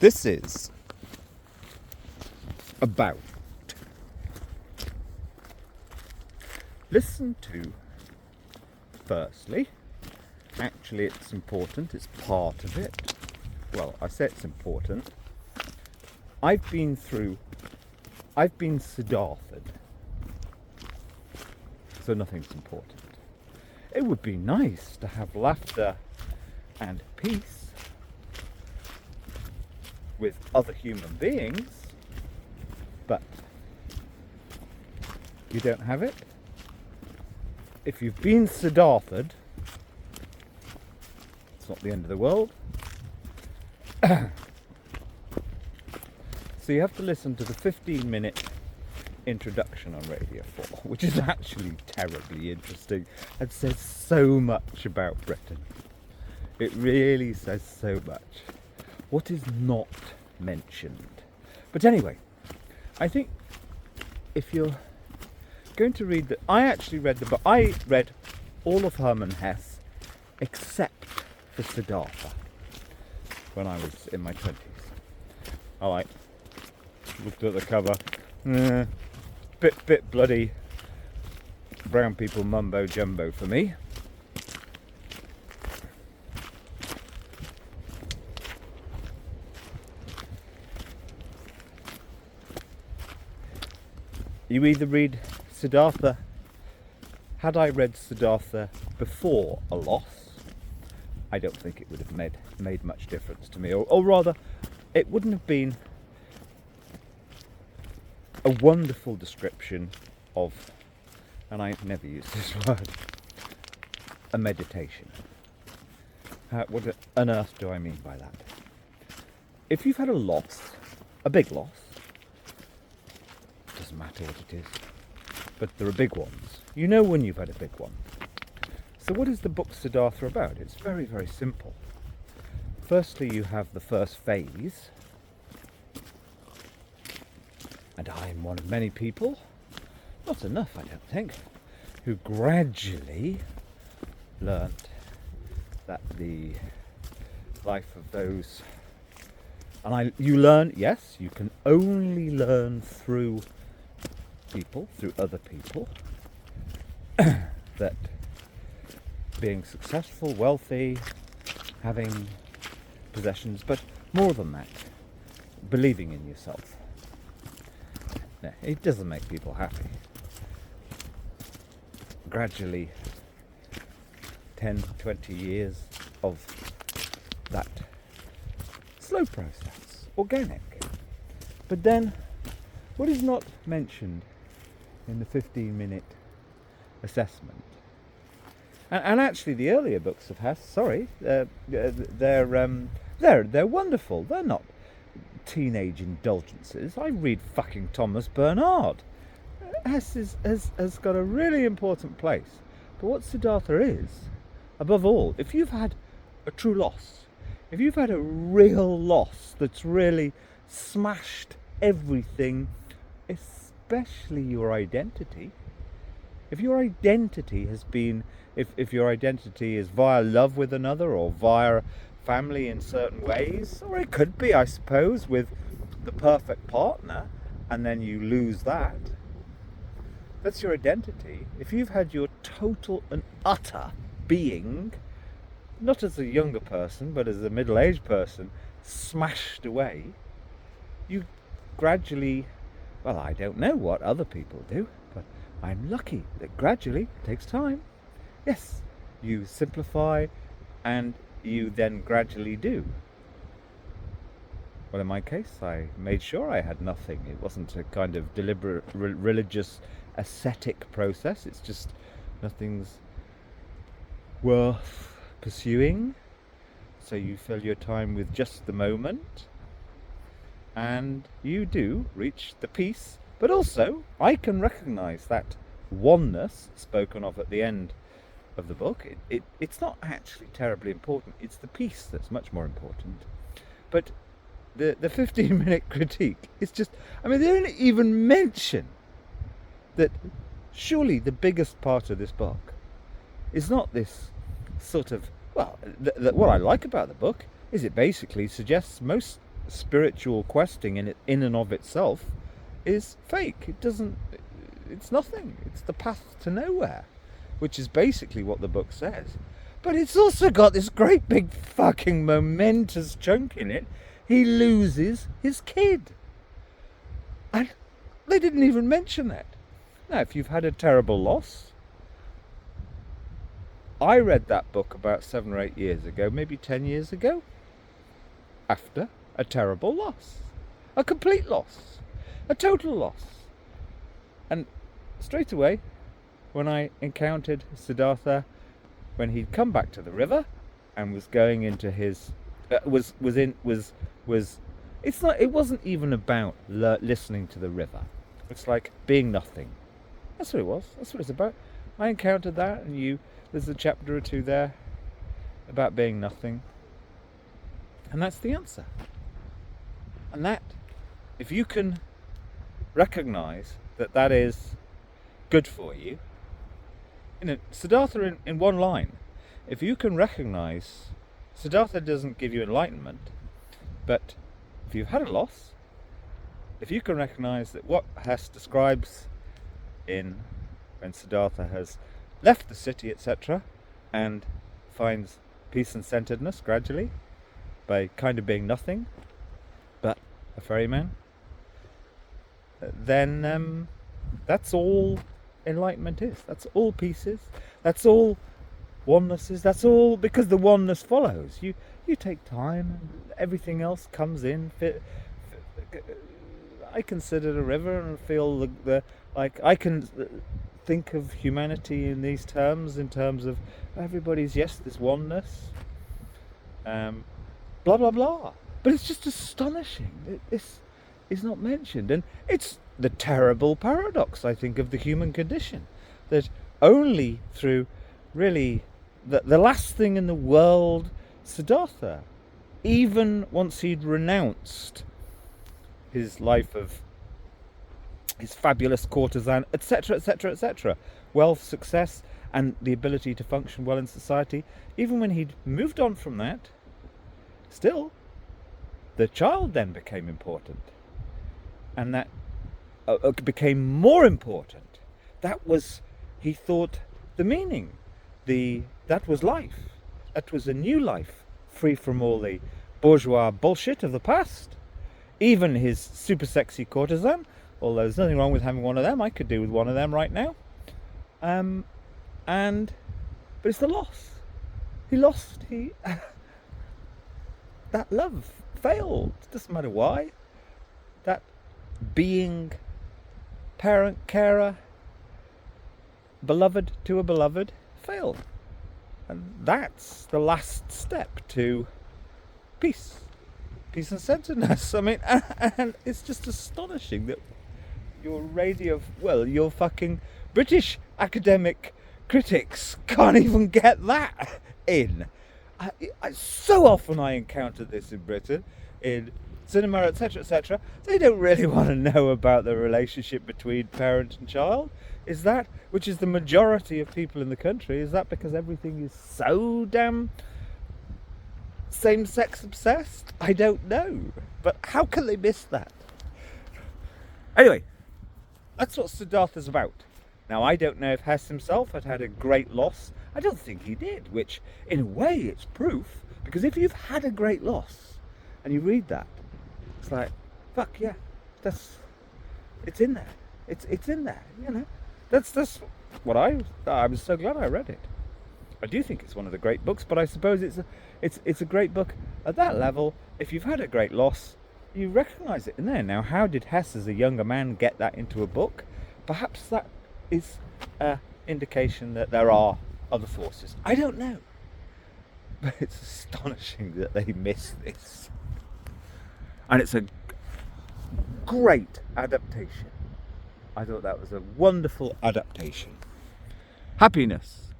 This is about listen to, firstly, actually it's important, it's part of it. Well, I say it's important. I've been Siddharthed, so nothing's important. It would be nice to have laughter and peace with other human beings, but you don't have it. If you've been Siddharthed, it's not the end of the world. So you have to listen to the 15-minute introduction on Radio 4, which is actually terribly interesting and says so much about Britain. It really says so much. What is not mentioned? But anyway, I think if you're going to read I actually read the book. I read all of Hermann Hesse except for Siddhartha when I was in my 20s. I looked at the cover, bit bloody brown people mumbo jumbo for me. You either read Siddhartha. Had I read Siddhartha before a loss, I don't think it would have made much difference to me, or rather, it wouldn't have been a wonderful description of, and I never use this word, a meditation. What on earth do I mean by that? If you've had a loss, a big loss, doesn't matter what it is, but there are big ones. You know when you've had a big one. So what is the book Siddhartha about? It's very, very simple. Firstly, you have the first phase, and I'm one of many people, not enough I don't think, who gradually learnt that the life of those, and you learn, yes, you can only learn through people, through other people, that being successful, wealthy, having possessions, but more than that, believing in yourself. No, it doesn't make people happy. Gradually, 10, 20 years of that slow process, organic. But then, what is not mentioned in the 15-minute assessment? And actually, the earlier books of Hesse, they're wonderful. They're not teenage indulgences. I read fucking Thomas Bernhard. Hesse has got a really important place. But what Siddhartha is, above all, if you've had a true loss, if you've had a real loss that's really smashed everything, especially your identity, if your identity has been, if your identity is via love with another or via family in certain ways, or it could be, I suppose, with the perfect partner, and then you lose that, that's your identity. If you've had your total and utter being, not as a younger person, but as a middle-aged person, smashed away, you gradually, well, I don't know what other people do, but I'm lucky that gradually, it takes time, yes, you simplify and you then gradually do. Well, in my case, I made sure I had nothing. It wasn't a kind of deliberate religious ascetic process. It's just nothing's worth pursuing. So you fill your time with just the moment, and you do reach the peace. But also, I can recognize that oneness spoken of at the end of the book. It's not actually terribly important. It's the peace that's much more important. But the 15-minute critique is just, I mean, they don't even mention that surely the biggest part of this book is not this sort of, well, what I like about the book is it basically suggests most spiritual questing in and of itself is fake. It's nothing. It's the path to nowhere, which is basically what the book says. But it's also got this great big fucking momentous chunk in it. He loses his kid. And they didn't even mention that. Now, if you've had a terrible loss, I read that book about 7 or 8 years ago, maybe 10 years ago, after a terrible loss. A complete loss. A total loss. And straight away, when I encountered Siddhartha, when he'd come back to the river and was going into his it wasn't even about listening to the river. It's like being nothing. That's what it was. That's what it's about. I encountered that, and there's a chapter or two there about being nothing, and that's the answer. And that, if you can recognize that is good for you, Siddhartha in one line, if you can recognize, Siddhartha doesn't give you enlightenment, but if you've had a loss, if you can recognize that what Hess describes when Siddhartha has left the city, etc., and finds peace and centeredness gradually by kind of being nothing but a ferryman, then that's all enlightenment is. That's all peace is. That's all oneness is. That's all, because the oneness follows. You take time and everything else comes in. I consider the river and feel I can think of humanity in these terms, in terms of everybody's, yes, this oneness, blah blah blah. But it's just astonishing that this is not mentioned, and it's the terrible paradox, I think, of the human condition, that only through really the last thing in the world, Siddhartha, even once he'd renounced his life of his fabulous courtesan, etc., etc., etc., wealth, success, and the ability to function well in society, even when he'd moved on from that, still, the child then became important. And that became more important. That was, he thought, the meaning. That was life. That was a new life, free from all the bourgeois bullshit of the past. Even his super sexy courtesan, although there's nothing wrong with having one of them. I could do with one of them right now. But it's the loss. He lost. That love failed. Doesn't matter why. That being parent, carer, beloved to a beloved failed. And that's the last step to peace and centeredness. I mean, and it's just astonishing that your fucking British academic critics can't even get that in. So often I encounter this in Britain, in cinema, etc., etc. They don't really want to know about the relationship between parent and child. Is that, which is the majority of people in the country, is that because everything is so damn same-sex obsessed? I don't know. But how can they miss that? Anyway, that's what Siddhartha's about. Now, I don't know if Hess himself had a great loss. I don't think he did, which, in a way, it's proof. Because if you've had a great loss, and you read that, it's like, fuck yeah, it's in there. It's in there, you know. That's what I was so glad I read it. I do think it's one of the great books, but I suppose it's a great book at that level. If you've had a great loss, you recognise it in there. Now, how did Hess, as a younger man, get that into a book? Perhaps that is an indication that there are other forces. I don't know. But it's astonishing that they miss this. And it's a great adaptation. I thought that was a wonderful adaptation. Happiness.